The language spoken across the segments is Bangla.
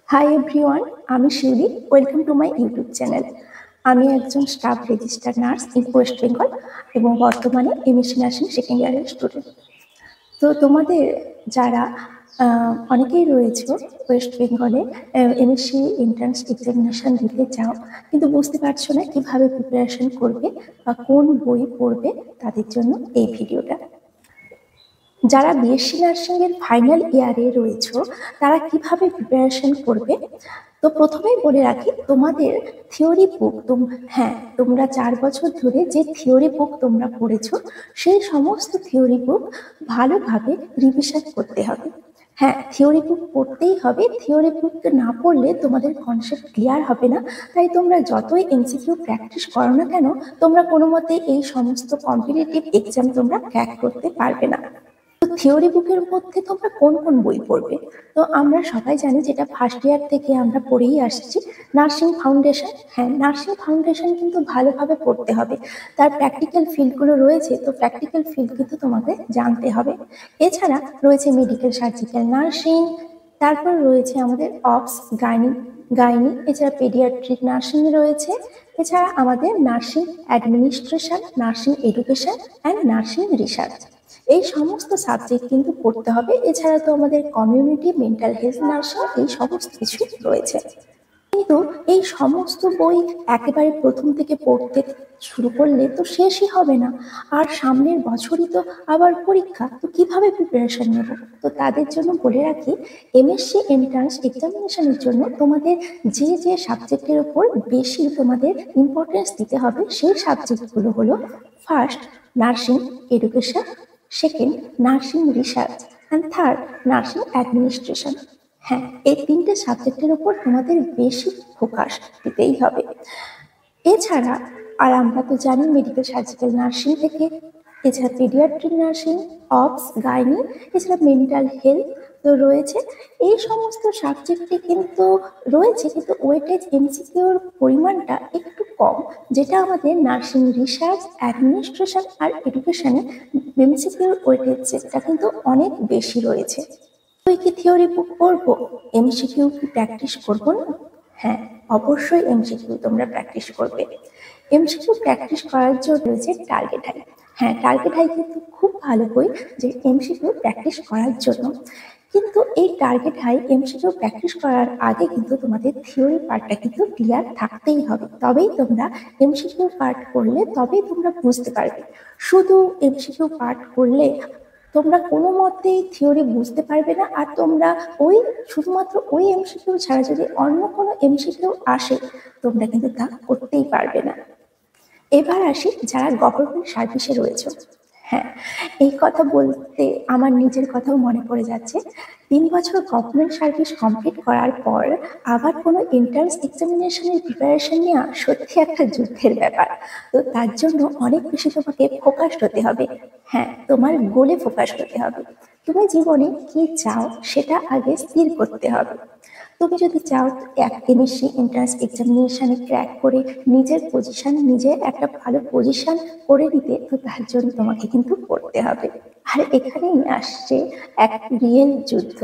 হাই এভরিওয়ান, আমি Shiuli. Welcome to my YouTube channel. আমি একজন staff registered nurse in West Bengal এবং বর্তমানে এমএসসি নার্সিং সেকেন্ড ইয়ারের স্টুডেন্ট। তো তোমাদের যারা অনেকেই রয়েছে ওয়েস্ট বেঙ্গলে এমএসসি এন্ট্রান্স এক্সামিনেশন দিতে চাও, কিন্তু বুঝতে পারছো না কিভাবে প্রিপারেশন করবে বা কোন বই পড়বে, তাদের জন্য এই ভিডিওটা। যারা বিএসসি নার্সিং এর ফাইনাল ইয়ারে রয়েছে তারা কিভাবে প্রিপারেশন করবে, তো প্রথমেই বলে রাখি তোমাদের থিওরি বুক, তোমরা 4 বছর ধরে যে থিওরি বুক তোমরা পড়েছো সেই সমস্ত থিওরি বুক ভালোভাবে রিভিশন করতে হবে। হ্যাঁ, থিওরি বুক পড়তেই হবে। থিওরি বুক না পড়লে তোমাদের কনসেপ্ট ক্লিয়ার হবে না। তাই তোমরা যতই এমসিকিউ প্র্যাকটিস করো না কেন, তোমরা কোনো মতে এই সমস্ত কম্পিটিটিভ এক্সাম তোমরা ক্র্যাক করতে পারবে না। থিওরি বুকের মধ্যে তোমরা কোন কোন বই পড়বে? তো আমরা সবাই জানি, যেটা ফার্স্ট ইয়ার থেকে আমরা পড়েই আসছি, নার্সিং ফাউন্ডেশন। হ্যাঁ, নার্সিং ফাউন্ডেশন কিন্তু ভালোভাবে পড়তে হবে। তার প্র্যাকটিক্যাল ফিল্ডগুলো রয়েছে, তো প্র্যাকটিক্যাল ফিল্ড কিন্তু তোমাকে জানতে হবে। এছাড়া রয়েছে মেডিকেল সার্জিক্যাল নার্সিং, তারপর রয়েছে আমাদের অপস, গাইনি, এছাড়া পেডিয়াট্রিক নার্সিং রয়েছে, এছাড়া আমাদের nursing administration, nursing education and nursing research, এই সমস্ত সাবজেক্ট কিন্তু পড়তে হবে। এছাড়া তো আমাদের কমিউনিটি, মেন্টাল হেলথ নার্সিং, এই সমস্ত কিছু রয়েছে। কিন্তু এই সমস্ত বই একেবারে প্রথম থেকে পড়তে শুরু করলে তো শেষই হবে না, আর সামনের বছরই তো আবার পরীক্ষা, তো কিভাবে প্রিপারেশন নেব? তো তাদের জন্য বলে রাখি, এমএসসি এন্ট্রান্স এক্সামিনেশনের জন্য তোমাদের যে যে সাবজেক্টের উপর বেশি তোমাদের ইম্পর্টেন্স দিতে হবে সেই সাবজেক্টগুলো হলো: first, nursing education; second, nursing research; and third, nursing administration. হ্যাঁ, এই 3টে সাবজেক্টের উপর তোমাদের বেশি ফোকাস দিতেই হবে। এছাড়া আর আমরা তো জানি মেডিকেল সার্জিক্যাল নার্সিং থেকে, এছাড়া পেডিয়াট্রিক নার্সিং, অপস, গাইনি, এছাড়া মেন্টাল হেলথ তো রয়েছে। এই সমস্ত সাবজেক্টে কিন্তু রয়েছে, কিন্তু ওয়েটেজ এমসিকিউর পরিমাণটা একটু কম, যেটা আমাদের নার্সিং রিসার্চ, অ্যাডমিনিস্ট্রেশন আর এডুকেশনে এমসিকিউর ওয়েটেজটা কিন্তু অনেক বেশি রয়েছে। তুই কি থিওরি বুক পড়বো, এমসিকিউ কি প্র্যাকটিস করবো না? হ্যাঁ, অবশ্যই এমসিকিউ তোমরা প্র্যাকটিস করবে। এমসিকিউ প্র্যাকটিস করার জন্য রয়েছে টার্গেট হাই। হ্যাঁ, টার্গেট হাই কিন্তু খুব ভালো বই যে এমসিকিউ প্র্যাকটিস করার জন্য। কিন্তু এই টার্গেট হাই এমসিকিউ প্র্যাকটিস করার আগে কিন্তু তোমাদের থিওরি পার্টটা কিন্তু ক্লিয়ার থাকতেই হবে, তবেই তোমরা এমসিকিউ পার্ট করলে তবেই তোমরা বুঝতে পারবে। শুধু এমসিকিউ পার্ট করলে তোমরা কোনো মতেই থিওরি বুঝতে পারবে না, আর তোমরা শুধুমাত্র ওই এমসিকিউ ছাড়া যদি অন্য কোনো এমসিকিউ আসে, তোমরা কিন্তু তা করতেই পারবে না। এবার আসি যারা গভর্নমেন্ট সার্ভিসে রয়েছে। হ্যাঁ, এই কথা বলতে আমার নিজের কথাও মনে পড়ে যাচ্ছে। 3 বছর গভর্নমেন্ট সার্ভিস কমপ্লিট করার পর আবার কোনো এন্ট্রান্স এক্সামিনেশনের প্রিপারেশন নেওয়া সত্যি একটা যুদ্ধের ব্যাপার। তো তার জন্য অনেক বেশি তোমাকে ফোকাসড হতে হবে। হ্যাঁ, তোমার গোলে ফোকাসড হতে হবে। তুমি জীবনে কি চাও সেটা আগে স্থির করতে হবে। তুমি যদি চাও এমএসসি এন্ট্রান্স এক্সামিনেশনে ক্র্যাক করে নিজের পজিশন, নিজের একটা ভালো পজিশন করে নিতে, তো তার জন্য তোমাকে কিন্তু পড়তে হবে। আর এখানেই আসছে এক রিয়েল যুদ্ধ।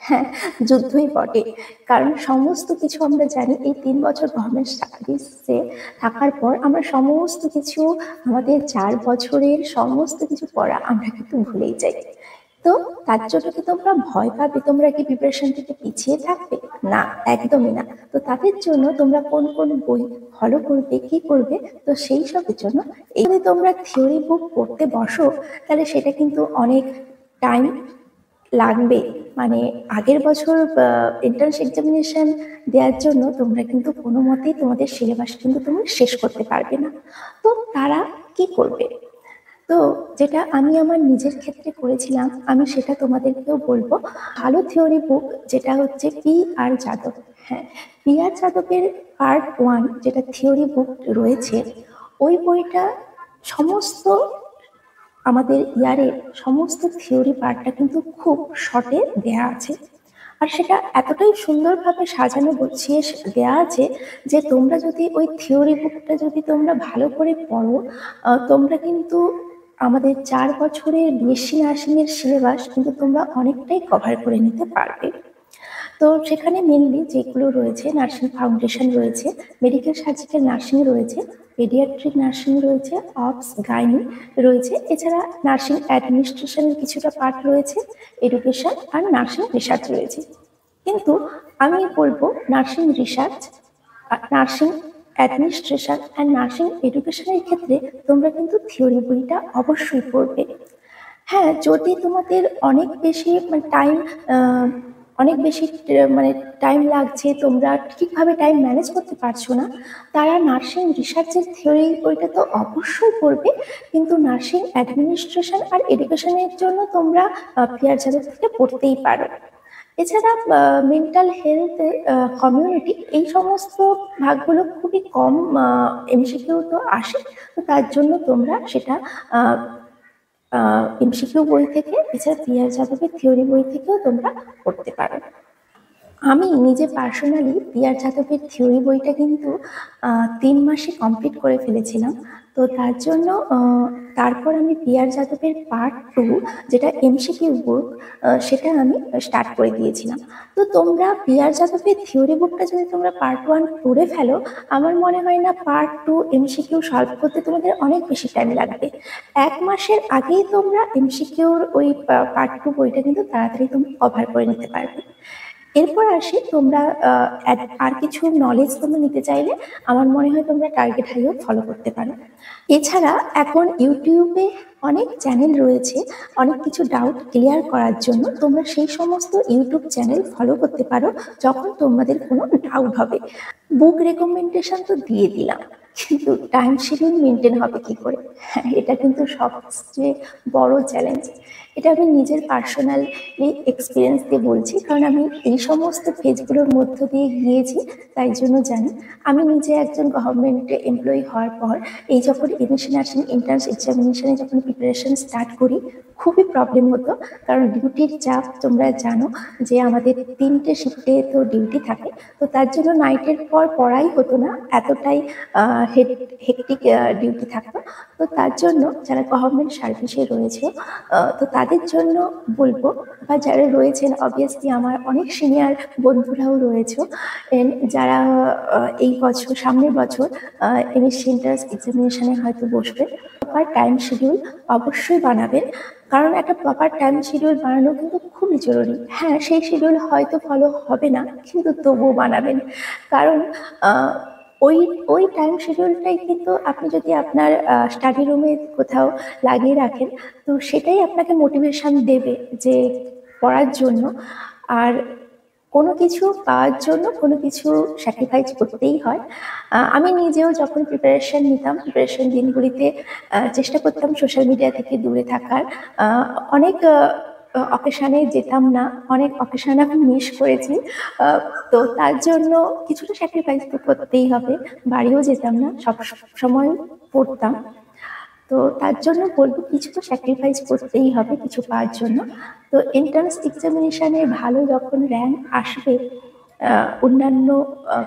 হ্যাঁ, যুদ্ধই বটে, কারণ সমস্ত কিছু আমরা জানি এই 3 বছর গভর্নমেন্ট সার্ভিসে থাকার পর আমরা সমস্ত কিছু, আমাদের 4 বছরের সমস্ত কিছু পড়া আমরা কিন্তু ভুলেই যাই। তো তার জন্য কি তোমরা ভয় পাবে? তোমরা কি প্রিপারেশন থেকে পিছিয়ে থাকবে? না, একদমই না। তো তাদের জন্য তোমরা কোন কোন বই ফলো করবে, কি করবে, তো সেই সবের জন্য যদি তোমরা থিওরি বুক পড়তে বসো, তাহলে সেটা কিন্তু অনেক টাইম লাগবে। মানে আগের বছর এন্ট্রান্স এক্সামিনেশন দেওয়ার জন্য তোমরা কিন্তু কোনো মতেই তোমাদের সিলেবাস কিন্তু তোমরা শেষ করতে পারবে না। তো তারা কি করবে? তো যেটা আমি আমার নিজের ক্ষেত্রে করেছিলাম, আমি সেটা তোমাদেরকেও বলবো। ভালো থিওরি বুক যেটা হচ্ছে পি আর যাদব। হ্যাঁ, পি আর যাদবের পার্ট 1 যেটা থিওরি বুক রয়েছে, ওই বইটা সমস্ত আমাদের ইয়ারের সমস্ত থিওরি পার্টটা কিন্তু খুব শর্টে দেয়া আছে। আর সেটা এতটাই সুন্দরভাবে সাজানো গুছিয়ে দেওয়া আছে যে তোমরা যদি ওই থিওরি বুকটা যদি তোমরা ভালো করে পড়ো, তোমরা কিন্তু আমাদের 4 বছরের বিএসসি নার্সিং এর সিলেবাস কিন্তু তোমরা অনেকটাই কভার করে নিতে পারবে। তো সেখানে মেনলি যেগুলো রয়েছে, নার্সিং ফাউন্ডেশন রয়েছে, মেডিকেল সার্জিক্যাল নার্সিং রয়েছে, পেডিয়াট্রিক নার্সিং রয়েছে, অবস গাইনি রয়েছে, এছাড়া নার্সিং অ্যাডমিনিস্ট্রেশনের কিছুটা পার্ট রয়েছে, এডুকেশন আর নার্সিং রিসার্চ রয়েছে। কিন্তু আমি বলবো nursing research, nursing administration and nursing এডুকেশনের ক্ষেত্রে তোমরা কিন্তু থিওরি বইটা অবশ্যই পড়বে। হ্যাঁ, যদি তোমাদের অনেক বেশি টাইম লাগছে, তোমরা ঠিকভাবে টাইম ম্যানেজ করতে পারছো না, তারা নার্সিং রিসার্চের থিওরি বইটা তো অবশ্যই পড়বে, কিন্তু নার্সিং অ্যাডমিনিস্ট্রেশন আর এডুকেশনের জন্য তোমরা পিয়ার যাদব থেকে পড়তেই পারো। এছাড়া মেন্টাল হেলথ, কমিউনিটি, এই সমস্ত ভাগগুলো খুবই কম এমসিকিউ তো আসে, তো তার জন্য তোমরা সেটা এমসিকিউ বই থেকে, এছাড়া পিয়ার যাদবের থিওরি বই থেকেও তোমরা পড়তে পারো। আমি নিজে পার্সোনালি পিয়ার যাদবের থিওরি বইটা কিন্তু 3 মাসে কমপ্লিট করে ফেলেছিলাম। তো তার জন্য তারপর আমি পিয়ার যাদবের পার্ট 2, যেটা এমসিকিউ বুক, সেটা আমি স্টার্ট করে দিয়েছিলাম। তো তোমরা পিয়ার যাদবের থিওরি বুকটা যদি তোমরা পার্ট 1 পড়ে ফেলো, আমার মনে হয় না পার্ট 2 এমসিকিউ সলভ করতে তোমাদের অনেক বেশি টাইম লাগবে। 1 মাসের আগেই তোমরা এমসিকিউর ওই পার্ট 2 বইটা কিন্তু তাড়াতাড়ি তোমরা কভার করে নিতে পারবে। এরপর আসি, তোমরা আর কিছু নলেজ তোমরা নিতে চাইলে আমার মনে হয় তোমরা টার্গেট হাইও ফলো করতে পারো। এছাড়া এখন ইউটিউবে অনেক চ্যানেল রয়েছে অনেক কিছু ডাউট ক্লিয়ার করার জন্য, তোমরা সেই সমস্ত ইউটিউব চ্যানেল ফলো করতে পারো যখন তোমাদের কোনো ডাউট হবে। বুক রেকমেন্ডেশন তো দিয়ে দিলাম, কিন্তু টাইম শিডিউল মেনটেন হবে কি করে? হ্যাঁ, এটা কিন্তু সবচেয়ে বড় চ্যালেঞ্জ। এটা আমি নিজের পার্সোনালি এক্সপিরিয়েন্স দিয়ে বলছি, কারণ আমি এই সমস্ত ফেজগুলোর মধ্য দিয়ে গিয়েছি, তাই জন্য জানি। আমি নিজে একজন গভর্নমেন্ট এমপ্লয়ি হওয়ার পর এই যখন এমএসসি নার্সিং এন্ট্রান্স এক্সামিনেশনে যখন প্রিপারেশন স্টার্ট করি, খুবই প্রবলেম হতো, কারণ ডিউটির চাপ তোমরা জানো যে আমাদের 3টে শিফটে তো ডিউটি থাকে, তো তার জন্য নাইটের পর পড়াই হতো না, এতটাই হেকটিক ডিউটি থাকতো। তো তার জন্য যারা গভর্নমেন্ট সার্ভিসে রয়েছে, তো তাদের জন্য বলবো, বা যারা রয়েছেন অবভিয়াসলি আমার অনেক সিনিয়র বন্ধুরাও রয়েছে, যারা এই বছর, সামনের বছর এমএসসি এন্ট্রান্স এক্সামিনেশনে হয়তো বসবে, প্রপার টাইম শিডিউল অবশ্যই বানাবেন, কারণ একটা প্রপার টাইম শিডিউল বানানো কিন্তু খুবই জরুরি। হ্যাঁ, সেই শিডিউল হয়তো ফলো হবে না, কিন্তু তবুও বানাবেন, কারণ ওই ওই টাইম শিডিউলটাই কিন্তু আপনি যদি আপনার স্টাডি রুমে কোথাও লাগিয়ে রাখেন, তো সেটাই আপনাকে মোটিভেশন দেবে যে পড়ার জন্য। আর কোনো কিছু পাওয়ার জন্য কোনো কিছু স্যাক্রিফাইস করতেই হয়। আমি নিজেও যখন প্রিপারেশন নিতাম, প্রিপারেশন দিনগুলিতে চেষ্টা করতাম সোশ্যাল মিডিয়া থেকে দূরে থাকার। অনেক অকেশানে যেতাম না, অনেক অকেশানে আমি মিস করেছি, তো তার জন্য কিছুটা স্যাক্রিফাইস তো করতেই হবে। বাড়িও যেতাম না, সব সময় পড়তাম, তো তার জন্য বলবো কিছু তো স্যাক্রিফাইস করতেই হবে কিছু পাওয়ার জন্য। তো এন্ট্রান্স এক্সামিনেশনে ভালো যখন র্যাঙ্ক আসবে, অন্যান্য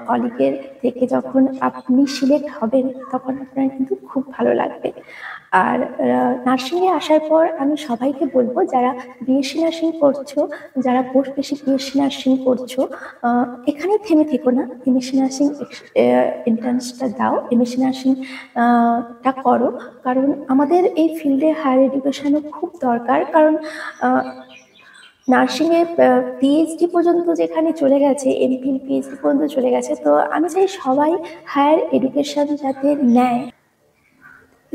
কলিগের থেকে যখন আপনি সিলেক্ট হবেন, তখন আপনার কিন্তু খুব ভালো লাগবে। আর নার্সিংয়ে আসার পর আমি সবাইকে বলবো, যারা বিএসসি নার্সিং করছো, যারা পোস্ট বেসিক বিএসসি নার্সিং করছো, এখানেই থেমে থেকো না, এমএসসি নার্সিং এন্ট্রান্সটা দাও, এমএসসি নার্সিং টা করো, কারণ আমাদের এই ফিল্ডে হায়ার এডুকেশনও খুব দরকার, কারণ নার্সিংয়ে পিএইচডি পর্যন্ত যেখানে চলে গেছে, এমফিল পিএইচডি পর্যন্ত চলে গেছে, তো আমি চাই সবাই হায়ার এডুকেশন যাতে নেয়।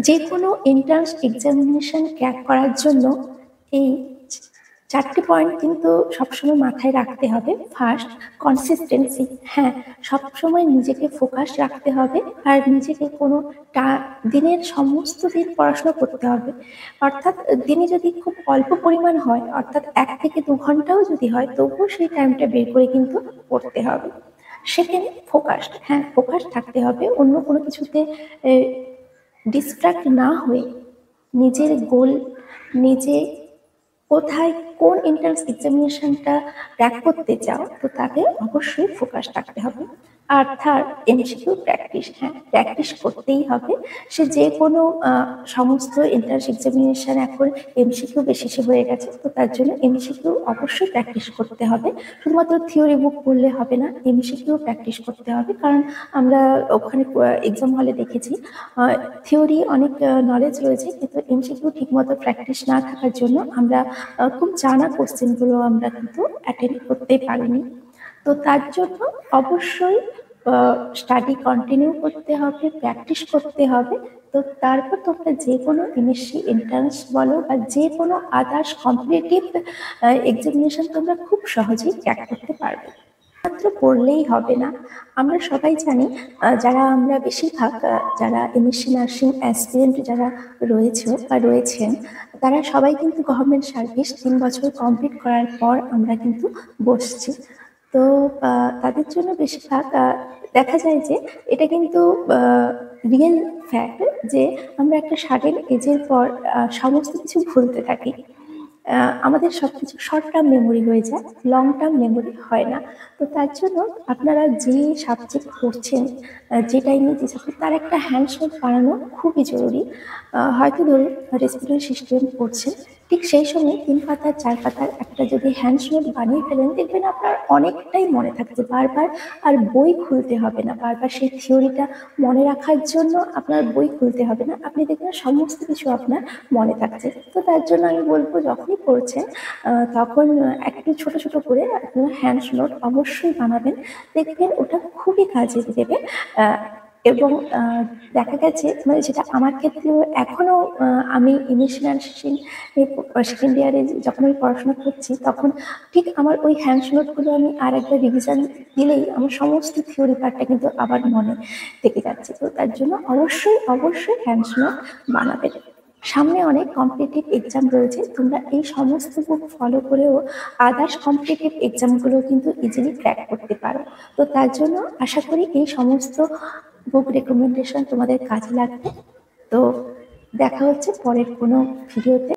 যে কোনো এন্ট্রান্স এক্সামিনেশন ক্র্যাক করার জন্য এই 4টে পয়েন্ট কিন্তু সবসময় মাথায় রাখতে হবে। First, consistency. হ্যাঁ, সবসময় নিজেকে ফোকাস রাখতে হবে, আর নিজেকে কোনো দিনের সমস্ত দিন পড়াশোনা করতে হবে, অর্থাৎ দিনে যদি খুব অল্প পরিমাণ হয়, অর্থাৎ 1 থেকে 2 ঘন্টাও যদি হয়, তবুও সেই টাইমটা বের করে কিন্তু পড়তে হবে। Second, focused. হ্যাঁ, ফোকাস থাকতে হবে, অন্য কোনো কিছুতে ডিস্ট্র্যাক্ট না হয়ে নিজের গোল, নিজে কোথায় কোন এন্ট্রান্স এক্সামিনেশনটা ক্র্যাক করতে চাও, তো তাতে অবশ্যই ফোকাস থাকতে হবে। আর থার্ড, এমসিকিউ প্র্যাকটিস। হ্যাঁ, প্র্যাকটিস করতেই হবে। সে যে কোনো সমস্ত এন্ট্রান্স এক্সামিনেশন এখন এমসিকিউ বেসিসে হয়ে গেছে, তো তার জন্য এমসিকিউ অবশ্যই প্র্যাকটিস করতে হবে। শুধুমাত্র থিওরি বুক পড়লে হবে না, এমসিকিউ প্র্যাকটিস করতে হবে। কারণ আমরা ওখানে এক্সাম হলে দেখেছি থিওরি অনেক নলেজ রয়েছে, কিন্তু এমসিকিউ ঠিকমতো প্র্যাকটিস না থাকার জন্য আমরা খুব জানা কোশ্চেনগুলো আমরা কিন্তু অ্যাটেন্ড করতে পারিনি। তো তার জন্য অবশ্যই স্টাডি কন্টিনিউ করতে হবে, প্র্যাকটিস করতে হবে। তো তারপর তোমরা যে কোনো এমএসসি এন্ট্রান্স বলো বা যে কোনো আদার্স কম্পিটিটিভ এক্সামিনেশন তোমরা খুব সহজেই ক্র্যাক করতে পারবে। মাত্র পড়লেই হবে না। আমরা সবাই জানি যারা আমরা বেশিরভাগ যারা এমএসসি নার্সিং অ্যাসপিরেন্ট যারা রয়েছে বা রয়েছেন, তারা সবাই কিন্তু গভর্নমেন্ট সার্ভিস 3 বছর কমপ্লিট করার পর আমরা কিন্তু বসছি। তো তাদের জন্য বেশিরভাগ দেখা যায় যে এটা কিন্তু রিয়েল ফ্যাক্ট যে আমরা একটা সার্টেন এজের পর সমস্ত কিছু ভুলতে থাকি। আমাদের সবকিছু শর্ট টার্ম মেমোরি হয়ে যায়, লং টার্ম মেমোরি হয় না। তো তার জন্য আপনারা যে সাবজেক্ট পড়ছেন, যেটাই নিয়ে যে সাবজেক্ট, তার একটা হ্যান্ডস নোট বানানো খুবই জরুরি। হয়তো ধরুন রেসপিরেটরি সিস্টেম পড়ছেন, ঠিক সেই সময় 3 পাতার 4 পাতার একটা যদি হ্যান্ডস নোট বানিয়ে ফেলেন, দেখবেন আপনার অনেকটাই মনে থাকছে। বারবার আর বই খুলতে হবে না, বারবার সেই থিওরিটা মনে রাখার জন্য আপনার বই খুলতে হবে না, আপনি দেখবেন সমস্ত কিছু আপনার মনে থাকছে। তো তার জন্য আমি বলবো যখনই পড়ছেন তখন একটু ছোট ছোট করে আপনার হ্যান্ডস নোট অবশ্যই বানাবেন, দেখবেন ওটা খুবই কাজে দেবে। এবং দেখা গেছে মানে যেটা আমার ক্ষেত্রেও এখনো আমি এমএসসি নার্সিং সেকেন্ড ইয়ারে যখন আমি পড়াশোনা করছি, তখন ঠিক আমার ওই হ্যান্ডস নোটগুলো আমি আর একবার রিভিশন দিলেই আমার সমস্ত থিওরি পার্টটা কিন্তু আবার মনে থেকে যাচ্ছে। তো তার জন্য অবশ্যই অবশ্যই হ্যান্ডস নোট বানাবেন। সামনে অনেক কম্পিটিটিভ এক্সাম রয়েছে, তোমরা এই সমস্ত বুক ফলো করেও আদার্স কম্পিটিটিভ এক্সামগুলো কিন্তু ইজিলি ক্র্যাক করতে পারো। তো তার জন্য আশা করি এই সমস্ত বুক রেকমেন্ডেশন তোমাদের কাজে লাগবে। তো দেখা হচ্ছে পরের কোনো ভিডিওতে।